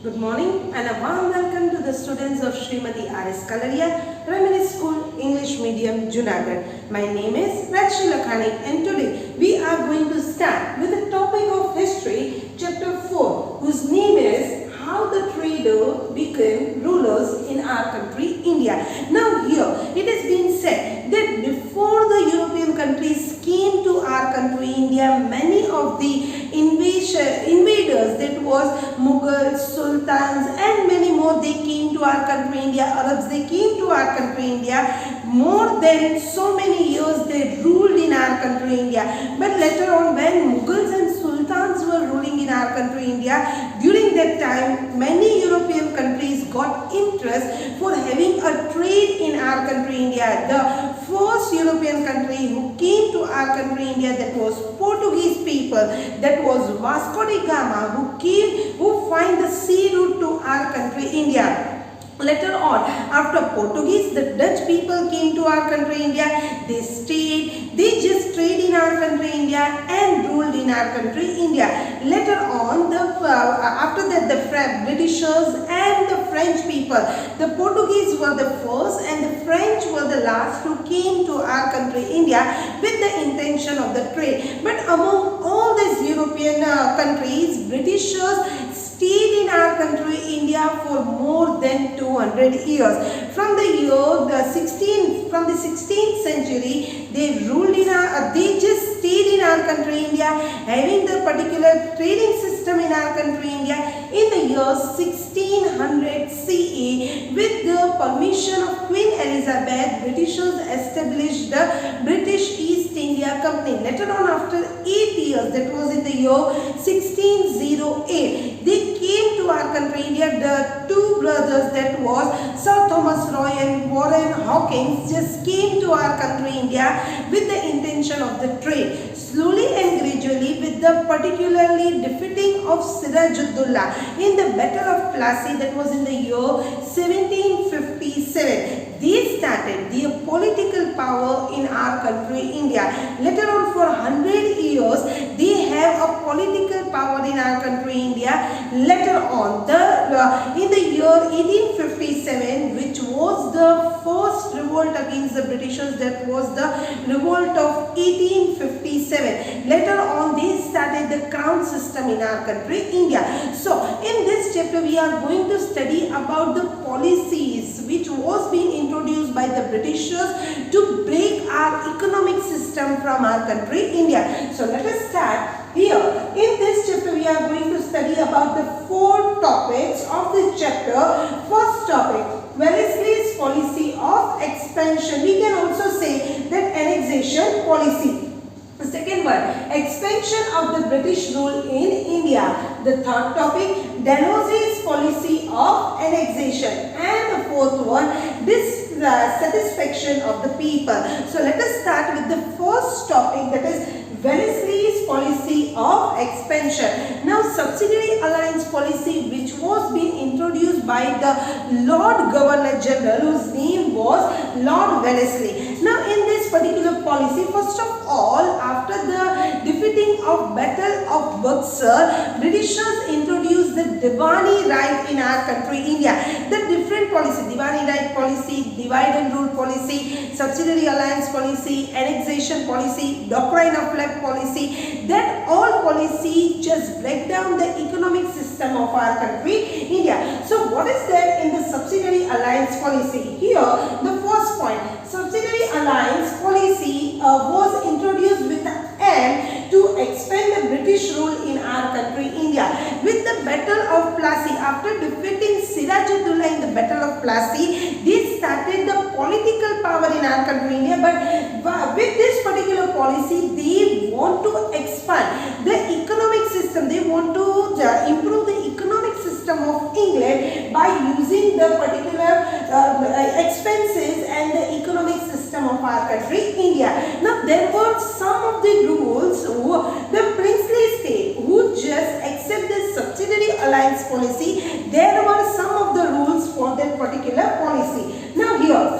Good morning and a warm welcome to the students of Srimati R.S. Kalaria Primary School English Medium Junagadh. My name is Rajshri Lakhani and today we are going to start with the topic of history chapter 4 whose name is How the Trader Became Rulers in Our Country India. Now here it has been said that before the European countries came to our country India, many of the invaders, that was Mughals, Sultans and many more, they came to our country India. Arabs, they came to our country India. More than so many years they ruled in our country India. But later on, when Mughals and Sultans were ruling in our country India, during that time many European countries got interest for having a trade in our country India. The first European country who came to our country India, that was Portuguese people, that was Vasco da Gama, who find the sea route to our country India. Later on, after Portuguese, the Dutch people came to our country India. They just stayed in our country India and ruled in our country India. Later on, after that, the Britishers and the French people, the Portuguese were the first and the French were the last who came to our country India with the intention of the trade. But among all these European countries, Britishers stayed in our country India for more than 200 years. From the 16th century, they ruled they just stayed in our country India, having the particular trading system in our country India. In the year 1600 CE, with the permission of Queen Elizabeth, Britishers established the British East India Company. Later on, after 8 years, that was in the year 1608, they came to our country India. The two brothers, that was Sir Thomas Roy and Warren Hawkins, just came to our country India with the intention of the trade. Slowly and gradually, with the particularly defeating of Siraj-ud-Dowlah in the Battle of Plassey, that was in the year 1757, they started their political power in our country India. Later on, for 100 years, they have a political power in our country India. Later on, in the year 1857, which was the first revolt against the Britishers, that was the revolt of 1857. Later on, they started the crown system in our country India. So in this chapter, we are going to study about the policies which was being introduced by the Britishers to break our economic system from our country India. So let us start here. In this chapter, we are going to study about the 4 topics of this chapter. First topic, Wellesley's policy of expansion. We can also say that annexation policy. The second one, expansion of the British rule in India. The third topic, Dalhousie's policy of annexation. And the fourth one, dissatisfaction of the people. So let us start with the first topic, that is Wellesley's policy of expansion. Now, subsidiary alliance policy, which was being introduced by the Lord Governor General, whose name was Lord Wellesley. Now, in this particular policy, first of all, after the defeating of Battle of Buxar, Britishers introduced the Diwani right in our country India. The different policy, Diwani right policy, divide and rule policy, subsidiary alliance policy, annexation policy, doctrine of left policy, that all policy just break down the economic system of our country India. So what is there in the subsidiary alliance policy? Here, the first point, subsidiary alliance policy was introduced with the aim to expand the British rule in our country India. With the Battle of Plassey, after defeating Siraj-ud-Dowlah in the Battle of Plassey, they started the political power in our country India. But with this particular policy, they want to expand the economic system. They want to improve the economic system of England by using the particular expenses and the economic system of our country India. Now, there were some of the rules the princely state who just accept this subsidiary alliance policy. There were some of the rules for that particular policy. Now here,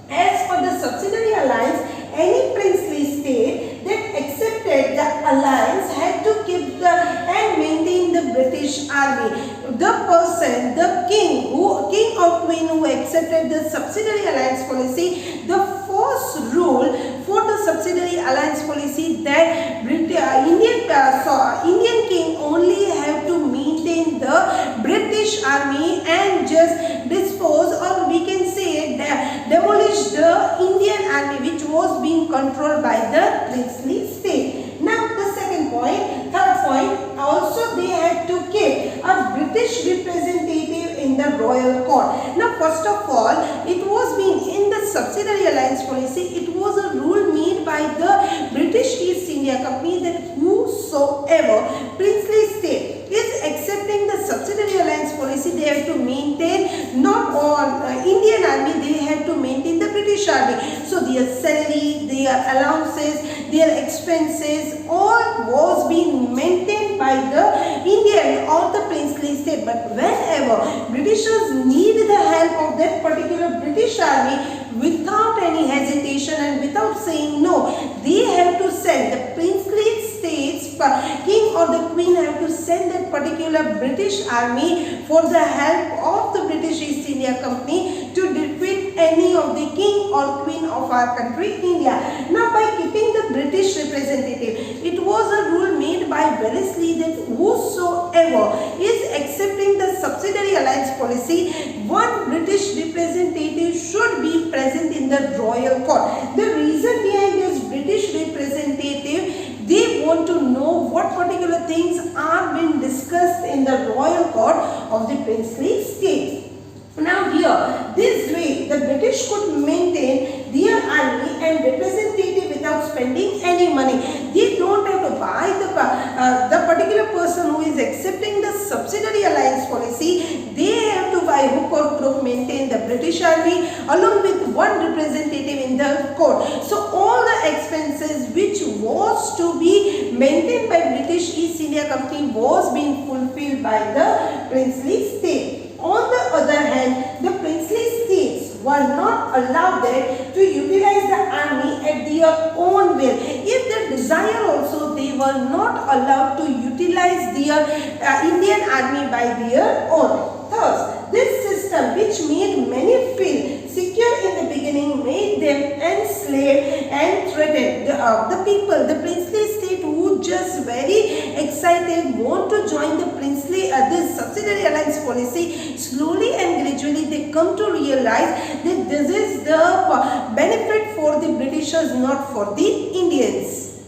as for the subsidiary alliance, any princely state that accepted the alliance had to keep and maintain the British British Army. The person, the king or queen who accepted the subsidiary alliance policy, the first rule for the subsidiary alliance policy that Indian king only have to maintain the British Army and just dispose, or we can say demolish the Indian Army which was being controlled by the princely state. Now the third point, also they had to keep a British representative in the royal court. Now first of all, it was being in the subsidiary alliance policy, it was a rule made by the British East India Company that whosoever princely state is accepting the subsidiary alliance policy, they have to maintain not on Indian Army, they have to maintain the British Army. So their salary, their allowances, their expenses, all was being maintained by the Indian or the princely state. But whenever Britishers need the help of that particular British Army, without any hesitation and without saying no, they have to send the princely states, king or the queen have to send that particular British Army for the help of the British East India Company to defeat any of the king or queen of our country, India. Now by keeping the British representative, it was a rule made by Wellesley that whosoever is accepting the subsidiary alliance policy, one British representative should be present in the royal court. The reason behind this British representative, they want to know what particular things are being discussed in the royal court of the princely state. Now here, this way the British could maintain their army and representative without spending any money. They don't have to buy the particular person who is accepting the subsidiary alliance policy. They have to buy hook or crook, maintain the British Army along with one representative in the court. So all the expenses which was to be maintained by British East India Company was being fulfilled by the princely state. On the other hand, the princely states were not allowed to utilize the army at their own will. If they desire also, they were not allowed to utilize their Indian army by their own. Thus, this system which made many feel secure in the beginning made them enslaved and threatened. The people, the princely state who just very excited want to join the this subsidiary alliance policy, slowly and gradually they come to realize that this is the benefit for the Britishers, not for the Indians.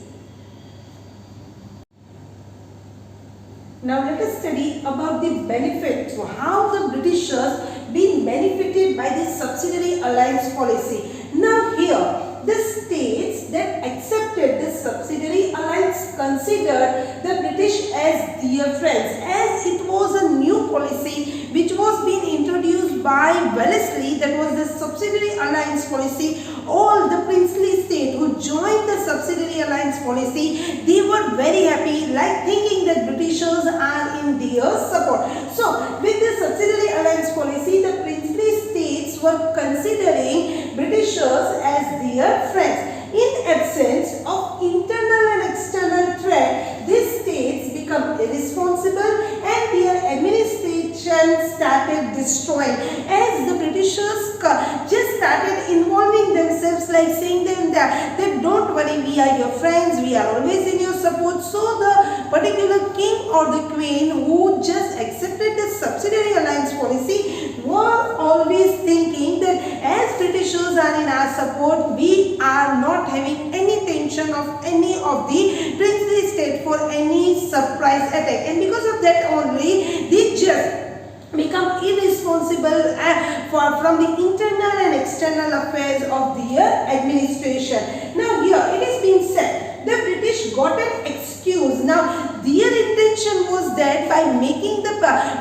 Now let us study about the benefits, so how the Britishers been benefited by this subsidiary alliance policy. Now here, the states that accepted this subsidiary alliance considered the British as their friends, as it was a new policy which was being introduced by Wellesley, that was the subsidiary alliance policy. All the princely state who joined the subsidiary alliance policy, they were very happy, like thinking that Britishers are in their support. So with the subsidiary alliance policy, the princely states were considering Britishers as their friends. In absence of internal and external threat, these states become irresponsible and their administration started destroying, as the Britishers just started involving themselves, like saying them that don't worry, we are your friends, we are always in your support. So the particular king or the queen who just accepted the subsidiary alliance policy were always thinking that as Britishers are in our support, we are not having any tension of any of the princely state for any surprise attack, and because of that only they just become irresponsible from the internal and external affairs of their administration. Now here it is being said, the British got an excuse. Now their intention was that by making the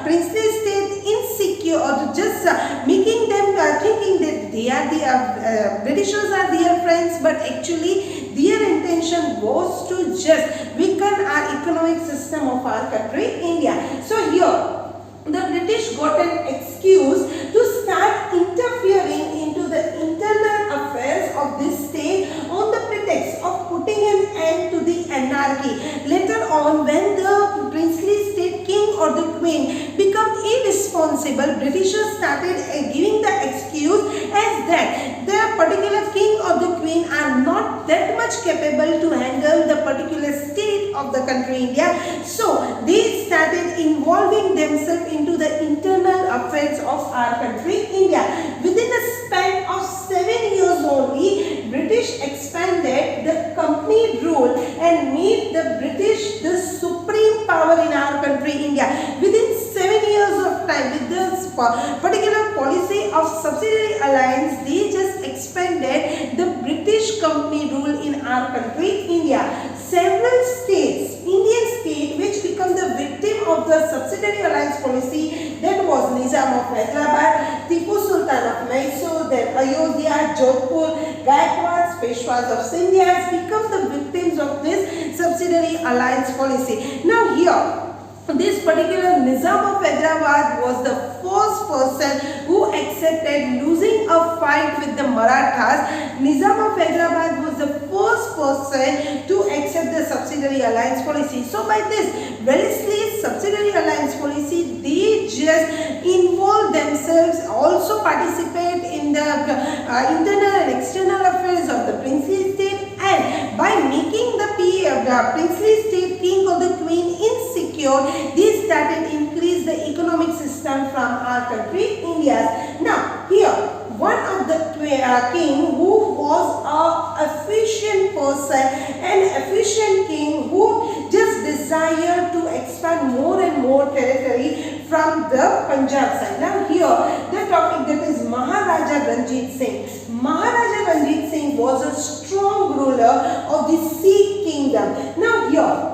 princely state insecure, or just making them thinking that they are the Britishers are their friends, but actually their intention was to just weaken our economic system of our country, India. So here the British got an excuse to start interfering into the internal affairs of this state on the pretext of putting an end to the anarchy. Later on, when the princely state king or the Queen become irresponsible, Britishers started giving the excuse as that the particular king or the queen are not that much capable to handle the particular state of the country India. So they started involving themselves into the internal affairs of our country India. Within a span of 7 years only, British expanded the company rule and made the British the supreme power in our country India. Within 7 years of time, with this particular policy of subsidiary alliance, they just expanded the British company rule in our country India. Several states, Indian state, which become the victim of the subsidiary alliance policy, that was Nizam of Hyderabad, Tipu Sultan of Mysore, then Ayodhya, Jodhpur, Gaikwads, Peshwas of Sindhia become the victims of this subsidiary alliance policy. Now here, this particular Nizam of Hyderabad was the first person who accepted losing a fight with the Marathas. Nizam of Hyderabad was the first person to accept the subsidiary alliance policy. So by this, Wellesley's subsidiary alliance policy, they just involve themselves, also participate in the internal and external affairs of the princely state, and by making the princely state king or the queen insecure, they started increase the economic system from our country India. Now here, one of the king who was a efficient person, an efficient king who just desired to expand more and more territory from the Punjab side. Now here, the topic that is Maharaja Ranjit Singh. Maharaja Ranjit Singh was a strong ruler of the Sikh kingdom. Now here,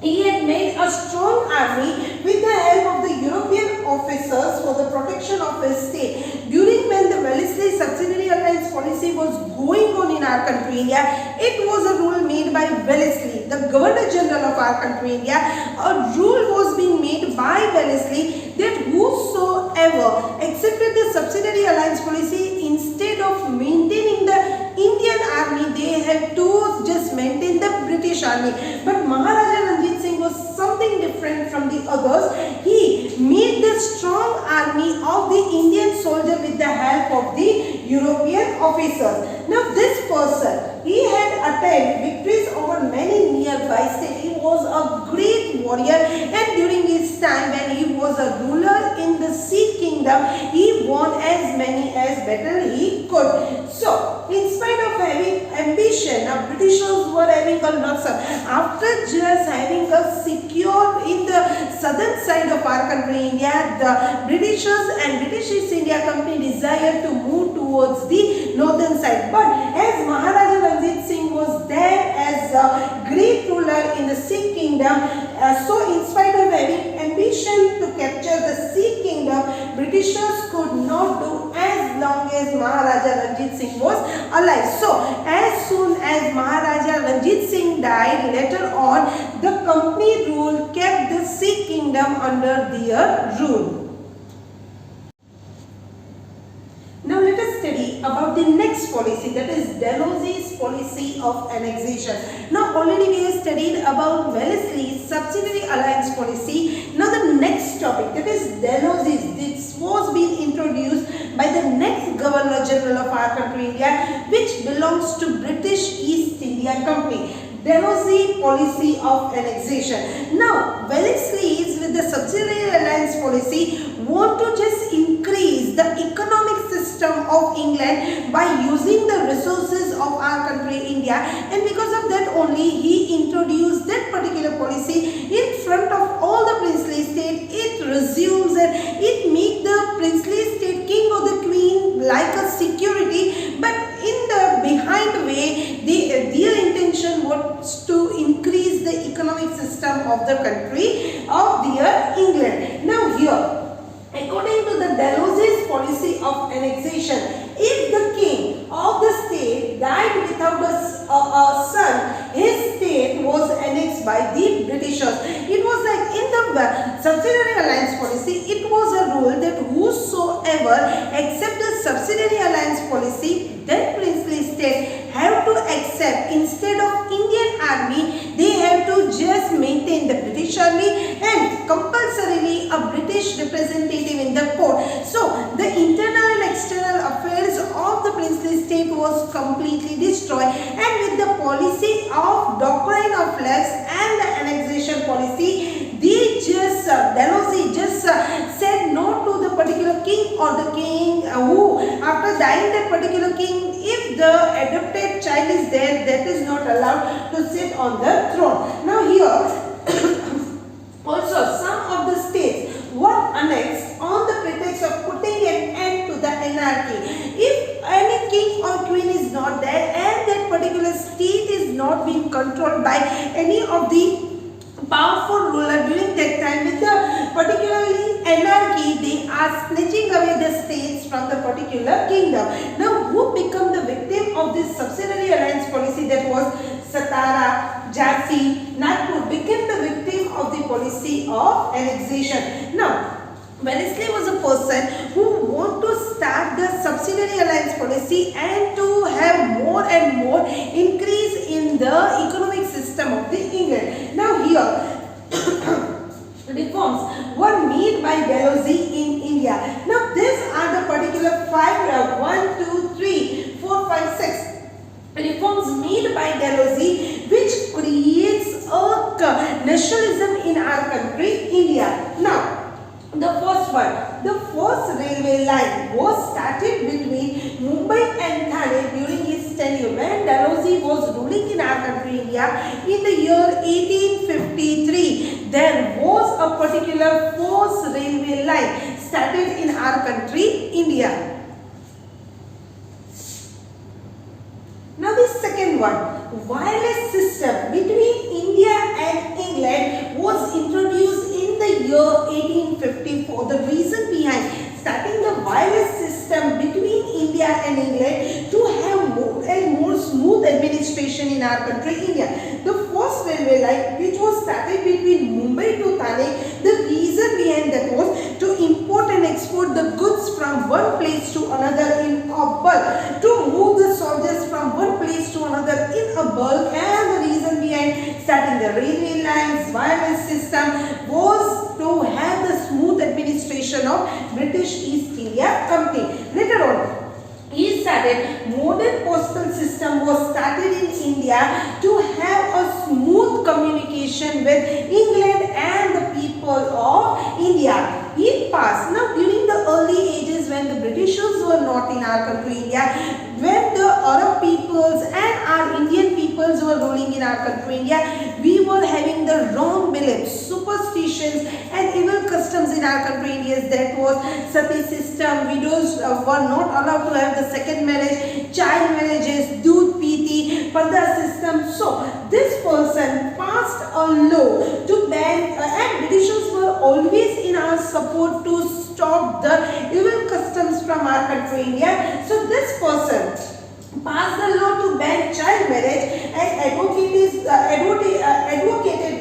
he had made a strong army with the help of the European officers for the protection of his state. During when the Wellesley subsidiary alliance policy was going on in our country India, it was a rule made by Wellesley, the Governor General of our country India. A rule was being made by Wellesley that whosoever accepted the subsidiary alliance policy, instead of maintaining the Indian army, they had to just maintain the British army. But Maharaja Ranjit Singh was something different from the others. He made the strong army of the Indian soldier with the help of the European officers. Now this person, he had attained victories over many nearby states. He was a great warrior, and during his time when he was a ruler in the Sikh kingdom, he won as many as battle he could. So in spite of having ambition, now Britishers were having a lots of, after just having a secure in the southern side of our country India, the Britishers and British East India Company desired to move towards the northern side. But as Maharaja Ranjit Singh was there as a great ruler in the Sikh kingdom, so in spite of having ambition to capture the Sikh kingdom, Britishers could not do as long as Maharaja Ranjit Singh was alive. So as soon as Maharaja Ranjit Singh died, later on the company rule kept the Sikh kingdom under their rule. Now let us study about the next policy, that is Dalhousie's policy of annexation. Now already we have studied about Wellesley's subsidiary alliance policy. Now the next topic, that is Dalhousie's. This was being introduced by the next Governor General of our country India, which belongs to British East India Company. Dalhousie policy of annexation. Now Wellesley's with the subsidiary alliance policy want to just increase the economic system of England by using the resources of our country India, and because of that only he introduced that particular policy in front of all the princely state. It resumes and it make the princely state king or the queen like a security, but in the behind way their intention was to increase the economic system of the country of their England. Now here, according to the Dalhousie's policy of annexation, if the king of the state died without a son, his state was annexed by the Britishers. It was like in the subsidiary alliance policy, it was a rule that whosoever accept the subsidiary alliance policy, that princely state have to accept, instead of Indian army, they have to just maintain the British army, and compulsorily a British was completely destroyed, and with the policy of doctrine of lapse and the annexation policy, they just Dalhousie just said no to the particular king or the king who after dying that particular king, if the adopted child is there, that is not allowed to sit on the throne. Now here also some of the states were annexed on the pretext of putting an end to the anarchy. If any king or queen is not there and that particular state is not being controlled by any of the powerful ruler during that time, with the particularly anarchy, they are snatching away the states from the particular kingdom. Now who become the victim of this subsidiary alliance policy, that was Satara, Jhansi, Nagpur became the victim of the policy of annexation. Now Wellesley was a person who wanted to start the subsidiary alliance policy and to have more and more increase in the economic system of the England. Now here reforms were made by Dalhousie in India. Now these are the particular 6 reforms made by Dalhousie which creates a nationalism in our country, India. Now the first one, the first railway line was started between Mumbai and Thane during his tenure when Dalhousie was ruling in our country, India. In the year 1853, there was a particular first railway line started in our country, India. Now the second one, wireless system between India and England was introduced in the year 1854. The reason behind starting the wireless system between India and England to have more and more smooth administration in our country, India. The first railway line which was started between Mumbai to Thane, the reason behind that was to import and export the goods from one place to another in a bulk, to move the soldiers from one place to another in a bulk, and the reason behind starting the railway lines, wireless system was to have the smooth administration of British East India Company. Later on, he started modern postal system was started in India to have a smooth communication with England and the people of India. He passed. Now during the early ages when the Britishers were not in our country, India, when the Arab peoples and our Indian peoples were ruling in our country, India, we were having the wrong beliefs, superstitions and evil customs in our country, India. That was sati system, widows were not allowed to have the second marriage, child marriages, doodh piti, parda system. So this person passed a law to ban and Britishers were always in our support to stop the evil customs from our country, India. So this person passed the law to ban child marriage and advocated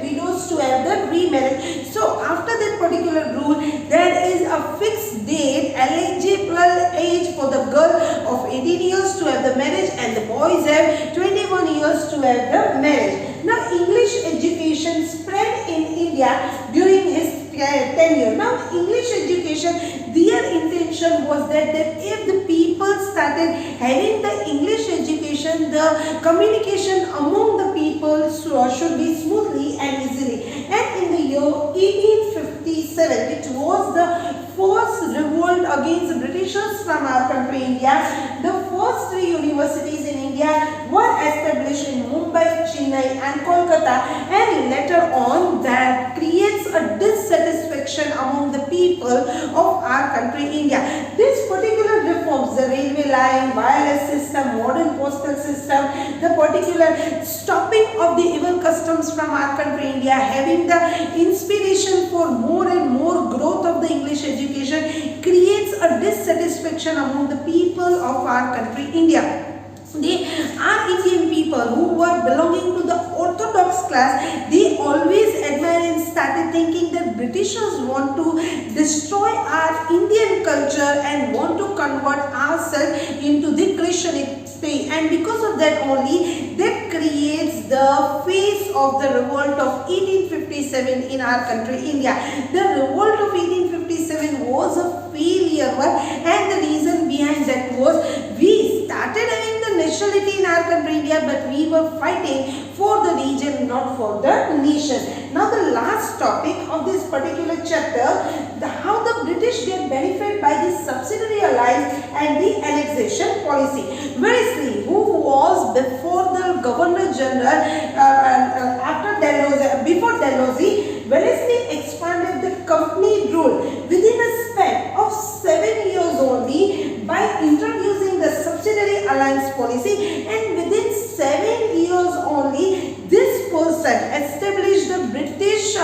widows to have the remarriage. So after that particular rule, there is a fixed date, eligible age for the girl of 18 years to have the marriage and the boys have 21 years to have the marriage. Now English education spread in India during his tenure. Now English education, their intention was that if the people started having the English education, the communication among the people should be smoothly and easily. And in the year 1857, which was the first revolt against the Britishers from our country, India, the first 3 universities in India were established in Mumbai, Chennai and Kolkata, and later on that creates a dissatisfaction among the people of our country, India. These particular reforms, the railway line, wireless system, modern postal system, the particular stopping of the evil customs from our country, India, having the inspiration for more and more growth of the English education, creates a dissatisfaction among the people of our country, India. They are Indian people who were belonging to the orthodox class. They always admire and started thinking that Britishers want to destroy our Indian culture and want to convert ourselves into the Christianity, and because of that only that creates the phase of the revolt of 1857 in our country, India. The revolt of 1857 was a failure, and the reason behind that was we started having the India, but we were fighting for the region, not for the nation. Now the last topic of this particular chapter, how the British get benefit by the subsidiary alliance and the annexation policy. Wellesley, who was before the Governor General after Dalhousie, before Dalhousie, Wellesley expanded the company rule within a span of 7 years only by introducing the subsidiary alliance policy, and within 7 years only this person established the British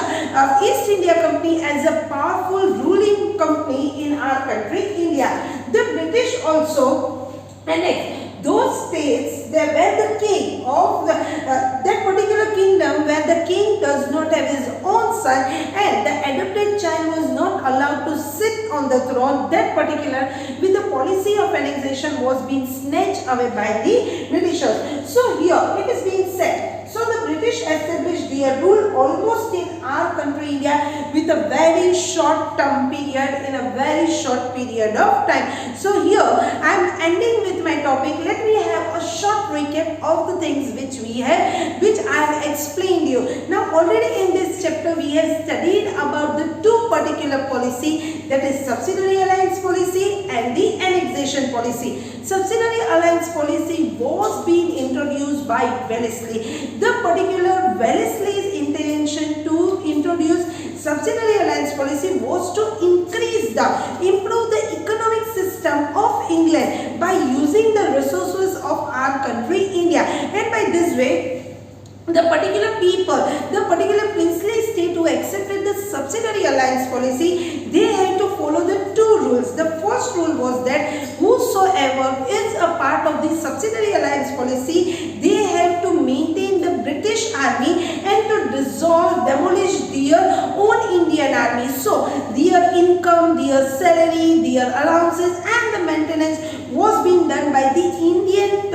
East India Company as a powerful ruling company in our country, India. The British also annexed those states where the king of that particular kingdom, where the king does not have his own son and the adopted child was not allowed to sit on the throne, that particular with the policy of annexation was being snatched away by the Britishers. So here it is being said, so the British established their rule almost in our country India with a very short term period, in a very short period of time. So here I am ending with my topic. Let me have a short recap of the things which we have, which I have explained you. Now already in this chapter we have studied about the two particular policy, that is subsidiary alliance policy and the annexation policy. Subsidiary alliance policy was being introduced by Wellesley. The particular Wellesley's intention to introduce subsidiary alliance policy was to improve the economic system of England by using the resources of our country India, and by this way the particular people, the particular princely state who accepted the subsidiary alliance policy, they had to follow the two rules. The first rule was that whosoever is a part of the subsidiary alliance policy, they have to maintain the British army and to demolish their own Indian army. So their income, their salary, their allowances and the maintenance was being done by the Indian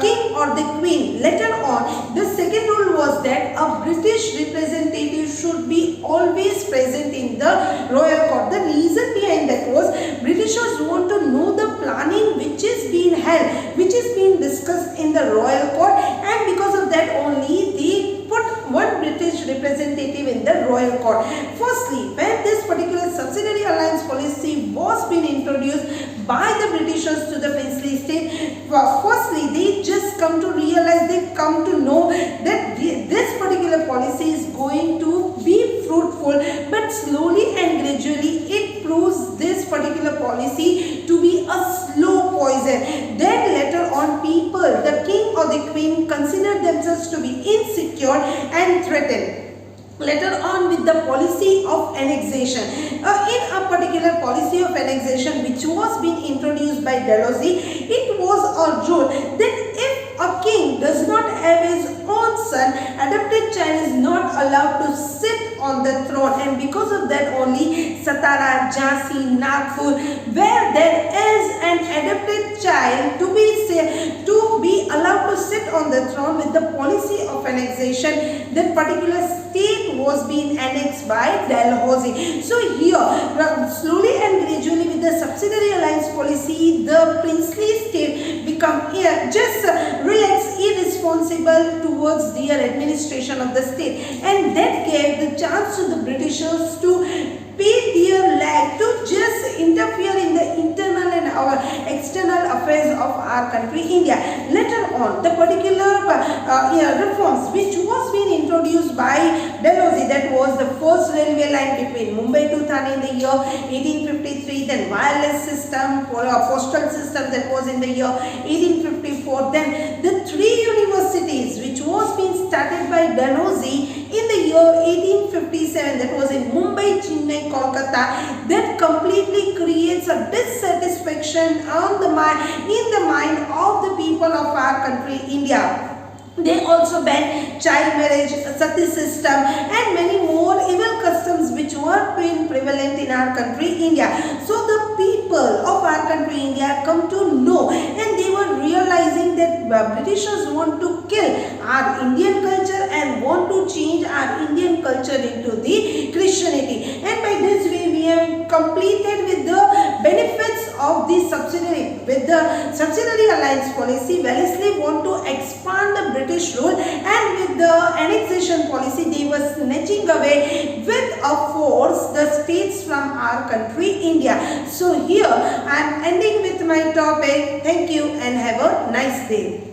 king or the queen. Later on, the second rule was that a British representative should be always present in the royal court. The reason behind that was Britishers want to know the planning which is being held, which is being discussed in the royal court, and because of that only they put one British representative in the royal court. Firstly, when this particular subsidiary alliance policy was being introduced by the Britishers to the princely state, firstly they just come to realize, they come to know that this particular policy is going to be fruitful, but slowly and gradually it proves this particular policy to be a slow poison. Then later on people, the king or the queen, consider themselves to be insecure and threatened. Later on with the policy of annexation. In a particular policy of annexation which was being introduced by Dalhousie, it was a rule that if a king does not have his own son, adopted child is not allowed to sit on the throne, and because of that only Satara, Jhansi, Nagpur, where there is an adopted child to be allowed to sit on the throne with the policy of annexation, that particular state was being annexed by Dalhousie. So here, slowly and gradually with the subsidiary alliance policy, the princely state become just relaxed, irresponsible towards their administration of the state, and that gave the chance to the Britishers to pay their lag, to just interfere in the internal and our external affairs of our country India. Later on, the particular reforms which was being introduced by Dalhousie, that was the first railway line between Mumbai to Thane in the year 1853, then wireless system, postal system that was in the year 1854, then the three universities which was being started by Dalhousie in the year 1857, that was in Mumbai, Chennai, Kolkata, that completely creates a dissatisfaction in the mind of the people of our country India. They also banned child marriage, sati system and many more evil customs which were being prevalent in our country India. So the people of our country India come to know, and they were realizing that Britishers want to kill our Indian culture and want to change our Indian culture into the Christianity. And by this way we have completed with the benefits of the subsidiary. With the subsidiary alliance policy, Wellesley want to expand the British rule, and with the annexation policy, they were snatching away with a force the states from our country, India. So here I am ending with my topic. Thank you and have a nice day.